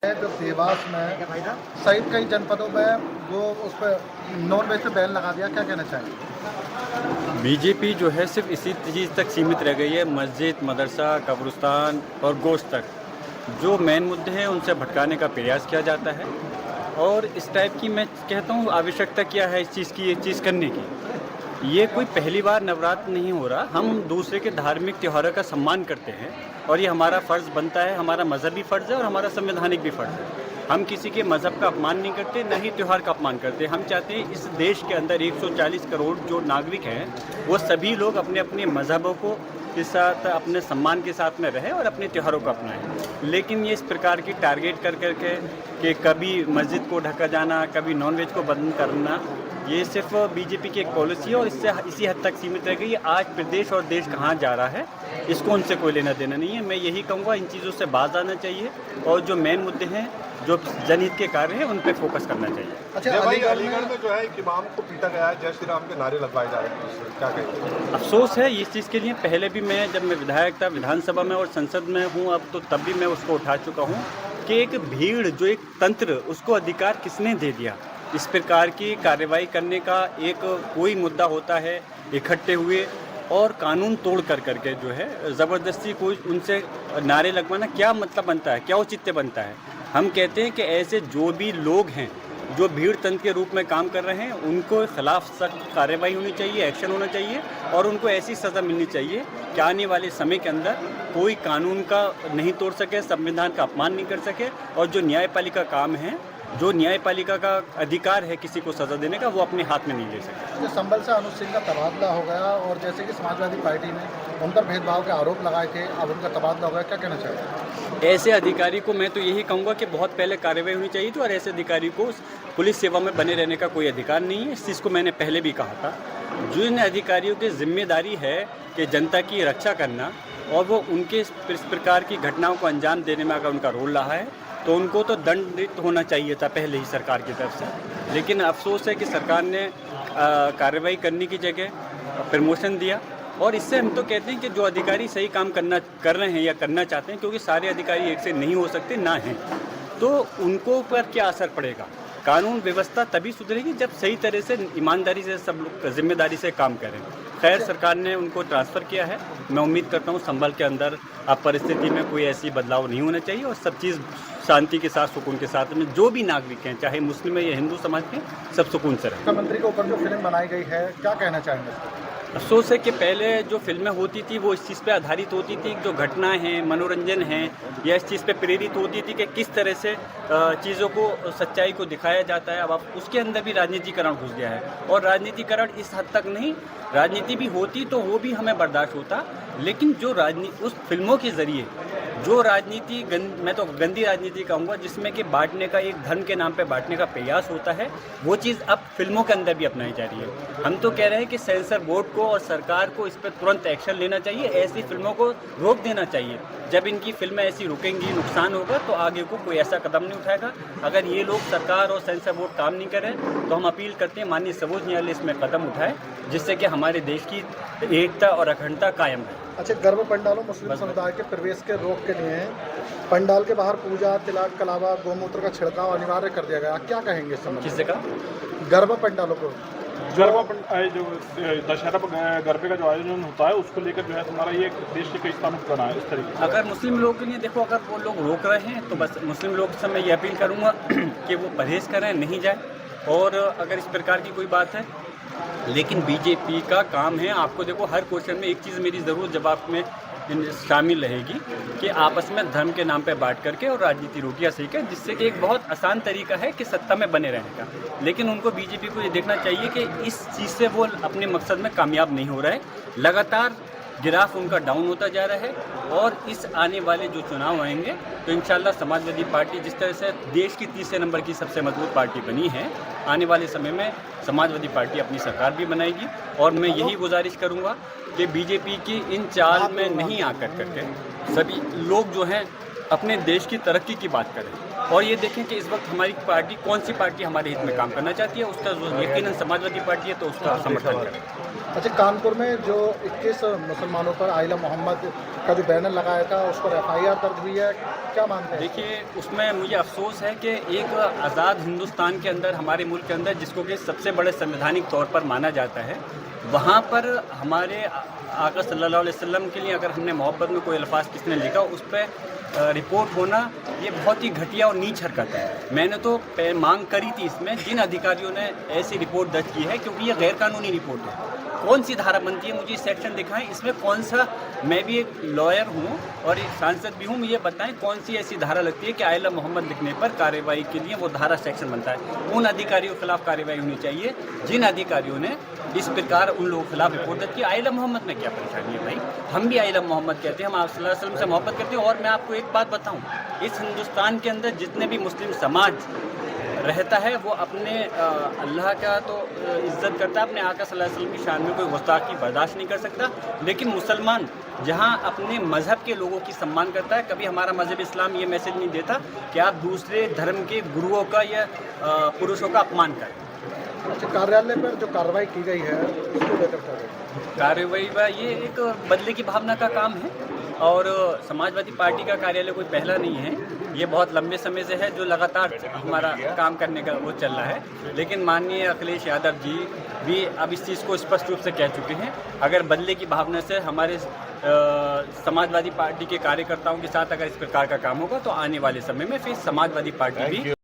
है जो देवास में सहित कई जनपदों में जो उस पर नॉन वेज पे बैन लगा दिया, क्या कहना चाहिए? बीजेपी जो है सिर्फ इसी चीज़ तक सीमित रह गई है, मस्जिद, मदरसा, कब्रिस्तान और गोश्त तक। जो मेन मुद्दे हैं उनसे भटकाने का प्रयास किया जाता है और इस टाइप की मैं कहता हूँ आवश्यकता क्या है इस चीज़ की, ये चीज़ करने की। ये कोई पहली बार नवरात्र नहीं हो रहा। हम दूसरे के धार्मिक त्योहारों का सम्मान करते हैं और ये हमारा फ़र्ज़ बनता है, हमारा मज़हबी फ़र्ज़ है और हमारा संवैधानिक भी फ़र्ज़ है। हम किसी के मज़हब का अपमान नहीं करते, न ही त्यौहार का अपमान करते। हम चाहते हैं इस देश के अंदर 140 करोड़ जो नागरिक हैं वो सभी लोग अपने अपने मज़हबों को के साथ अपने सम्मान के साथ में रहें और अपने त्योहारों को अपनाएं। लेकिन ये इस प्रकार की टारगेट कर करके कि कभी मस्जिद को ढका जाना, कभी नॉनवेज को बंद करना, ये सिर्फ बीजेपी की एक पॉलिसी है और इससे इसी हद तक सीमित रह गई है। आज प्रदेश और देश कहाँ जा रहा है इसको उनसे कोई लेना देना नहीं है। मैं यही कहूँगा इन चीज़ों से बाज आना चाहिए और जो मेन मुद्दे हैं जो जनहित के कार्य हैं उन पे फोकस करना चाहिए। अच्छा, अलीगढ़ में जो है एक इमाम को पीटा गया है, जय श्री राम के नारे लगवाए जा रहे हैं, क्या कहेंगे? अफसोस है इस चीज़ के लिए। पहले भी मैं जब मैं विधायक था विधानसभा में और संसद में हूँ अब, तो तब भी मैं उसको उठा चुका हूँ कि एक भीड़ जो एक तंत्र उसको अधिकार किसने दे दिया इस प्रकार की कार्रवाई करने का। एक कोई मुद्दा होता है इकट्ठे हुए और कानून तोड़ कर करके जो है ज़बरदस्ती कोई उनसे नारे लगवाना क्या मतलब बनता है, क्या औचित्य बनता है? हम कहते हैं कि ऐसे जो भी लोग हैं जो भीड़ तंत्र के रूप में काम कर रहे हैं उनको खिलाफ सख्त कार्रवाई होनी चाहिए, एक्शन होना चाहिए और उनको ऐसी सज़ा मिलनी चाहिए कि आने वाले समय के अंदर कोई कानून का नहीं तोड़ सके, संविधान का अपमान नहीं कर सके और जो न्यायपालिका काम है, जो न्यायपालिका का अधिकार है किसी को सज़ा देने का, वो अपने हाथ में नहीं ले सके। जो संभल से अनुज सिंह का तबादला हो गया और जैसे कि समाजवादी पार्टी ने उन पर भेदभाव के आरोप लगाए थे, अब उनका तबादला हो गया, क्या कहना चाहिए? ऐसे अधिकारी को मैं तो यही कहूँगा कि बहुत पहले कार्रवाई होनी चाहिए थी और ऐसे अधिकारी को पुलिस सेवा में बने रहने का कोई अधिकार नहीं है। इस चीज़ को मैंने पहले भी कहा था। जिन अधिकारियों की जिम्मेदारी है कि जनता की रक्षा करना और वो उनके इस प्रकार की घटनाओं को अंजाम देने में अगर उनका रोल रहा है तो उनको तो दंडित होना चाहिए था पहले ही सरकार की तरफ से। लेकिन अफसोस है कि सरकार ने कार्रवाई करने की जगह प्रमोशन दिया और इससे हम तो कहते हैं कि जो अधिकारी सही काम कर रहे हैं या करना चाहते हैं, क्योंकि सारे अधिकारी एक से नहीं हो सकते ना हैं, तो उनको पर क्या असर पड़ेगा? कानून व्यवस्था तभी सुधरेगी जब सही तरह से ईमानदारी से सब लोग जिम्मेदारी से काम करें। खैर सरकार ने उनको ट्रांसफ़र किया है। मैं उम्मीद करता हूँ संभल के अंदर अब परिस्थिति में कोई ऐसी बदलाव नहीं होना चाहिए और सब चीज़ शांति के साथ, सुकून के साथ में जो भी नागरिक हैं, चाहे मुस्लिम है या हिंदू समाज के, सब सुकून से रहें। मुख्यमंत्री के ऊपर जो फिल्म बनाई गई है, क्या कहना चाहेंगे? अफसोस है कि पहले जो फिल्में होती थी वो इस चीज़ पे आधारित होती थी, जो घटनाएं हैं, मनोरंजन हैं, या इस चीज़ पे प्रेरित होती थी कि किस तरह से चीज़ों को, सच्चाई को दिखाया जाता है। अब उसके अंदर भी राजनीतिकरण घुस गया है और राजनीतिकरण इस हद तक नहीं, राजनीति भी होती तो वो भी हमें बर्दाश्त होता, लेकिन जो राजनीति उस फिल्मों के ज़रिए जो राजनीति मैं तो गंदी राजनीति कहूँगा, जिसमें कि बांटने का, एक धर्म के नाम पे बांटने का प्रयास होता है, वो चीज़ अब फिल्मों के अंदर भी अपनाई जा रही है। हम तो कह रहे हैं कि सेंसर बोर्ड को और सरकार को इस पर तुरंत एक्शन लेना चाहिए, ऐसी फिल्मों को रोक देना चाहिए। जब इनकी फिल्में ऐसी रुकेंगी, नुकसान होगा, तो आगे को कोई ऐसा कदम नहीं उठाएगा। अगर ये लोग, सरकार और सेंसर बोर्ड काम नहीं करें तो हम अपील करते हैं माननीय सर्वोच्च न्यायालय इसमें कदम उठाए, जिससे कि हमारे देश की एकता और अखंडता कायम है। अच्छा, गर्भ पंडालों मुस्लिम समुदाय के प्रवेश के रोक के लिए पंडाल के बाहर पूजा, तिलक के अलावा गौमूत्र का छिड़काव अनिवार्य कर दिया गया, क्या कहेंगे इस समय? किससे कहा? गर्भ पंडालों को, जो दशहरा गरबे का जो आयोजन होता है उसको लेकर जो है तुम्हारा ये देश के कई स्थानों पर बना है इस तरीके से। अगर मुस्लिम लोगों के लिए देखो, अगर वो लोग रोक रहे हैं तो बस मुस्लिम लोग से मैं ये अपील करूँगा कि वो परहेज़ करें, नहीं जाए। और अगर इस प्रकार की कोई बात है, लेकिन बीजेपी का काम है, आपको देखो हर क्वेश्चन में एक चीज़ मेरी ज़रूर जवाब में शामिल रहेगी कि आपस में धर्म के नाम पे बांट करके और राजनीति रोटियां सेकें, जिससे कि एक बहुत आसान तरीका है कि सत्ता में बने रहने का। लेकिन उनको बीजेपी को ये देखना चाहिए कि इस चीज़ से वो अपने मकसद में कामयाब नहीं हो रहा है। लगातार ग्राफ उनका डाउन होता जा रहा है और इस आने वाले जो चुनाव आएंगे तो इंशाल्लाह समाजवादी पार्टी जिस तरह से देश की तीसरे नंबर की सबसे मजबूत पार्टी बनी है, आने वाले समय में समाजवादी पार्टी अपनी सरकार भी बनाएगी। और मैं यही गुजारिश करूंगा कि बीजेपी की इन चाल में नहीं आकर करके सभी लोग जो हैं अपने देश की तरक्की की बात करें और ये देखें कि इस वक्त हमारी पार्टी कौन सी पार्टी हमारे हित में काम करना चाहती है, उसका जो यकीनन समाजवादी पार्टी है तो उसका समर्थन करें। अच्छा, कानपुर में जो 21 मुसलमानों पर आइला मोहम्मद का जो बैनर लगाया था उस पर FIR दर्ज हुई है, क्या मानते हैं? देखिए, उसमें मुझे अफसोस है कि एक आज़ाद हिंदुस्तान के अंदर, हमारे मुल्क के अंदर, जिसको कि सबसे बड़े संवैधानिक तौर पर माना जाता है, वहाँ पर हमारे आका सल्लल्लाहु अलैहि वसल्लम के लिए अगर हमने मोहब्बत में कोई अल्फाज किसने लिखा उस पर रिपोर्ट होना ये बहुत ही घटिया और नीच हरकत है। मैंने तो मांग करी थी इसमें, जिन अधिकारियों ने ऐसी रिपोर्ट दर्ज की है, क्योंकि ये गैर कानूनी रिपोर्ट है। कौन सी धारा बनती है, मुझे सेक्शन दिखाएं, इसमें कौन सा, मैं भी एक लॉयर हूँ और एक सांसद भी हूँ, मुझे बताएं कौन सी ऐसी धारा लगती है कि आइला मोहम्मद लिखने पर कार्रवाई के लिए वो धारा सेक्शन बनता है। उन अधिकारियों के खिलाफ कार्रवाई होनी चाहिए जिन अधिकारियों ने इस प्रकार उन लोगों के खिलाफ रिपोर्ट दर्ज की। आइला मोहम्मद में क्या परेशानी है भाई, हम भी आइला मोहम्मद कहते हैं, हम आप सल्लल्लाहु अलैहि वसल्लम से मोहब्बत करते हैं। और मैं आपको एक बात बताऊँ, इस हिंदुस्तान के अंदर जितने भी मुस्लिम समाज रहता है वो अपने अल्लाह का तो इज़्ज़त करता है, अपने आका सल्लल्लाहु अलैहि वसल्लम की शान में कोई गुस्ताखी बर्दाश्त नहीं कर सकता। लेकिन मुसलमान जहाँ अपने मज़हब के लोगों की सम्मान करता है, कभी हमारा मज़हब इस्लाम ये मैसेज नहीं देता कि आप दूसरे धर्म के गुरुओं का या पुरुषों का अपमान करें। अच्छा, कार्यालय पर जो कार्रवाई की गई है उसको लेकर क्या करें? कार्रवाई व ये एक बदले की भावना का काम है और समाजवादी पार्टी का कार्यालय कोई पहला नहीं है, ये बहुत लंबे समय से है जो लगातार हमारा काम करने का वो चल रहा है। लेकिन माननीय अखिलेश यादव जी भी अब इस चीज़ को स्पष्ट रूप से कह चुके हैं, अगर बदले की भावना से हमारे समाजवादी पार्टी के कार्यकर्ताओं के साथ अगर इस प्रकार का काम होगा तो आने वाले समय में फिर समाजवादी पार्टी भी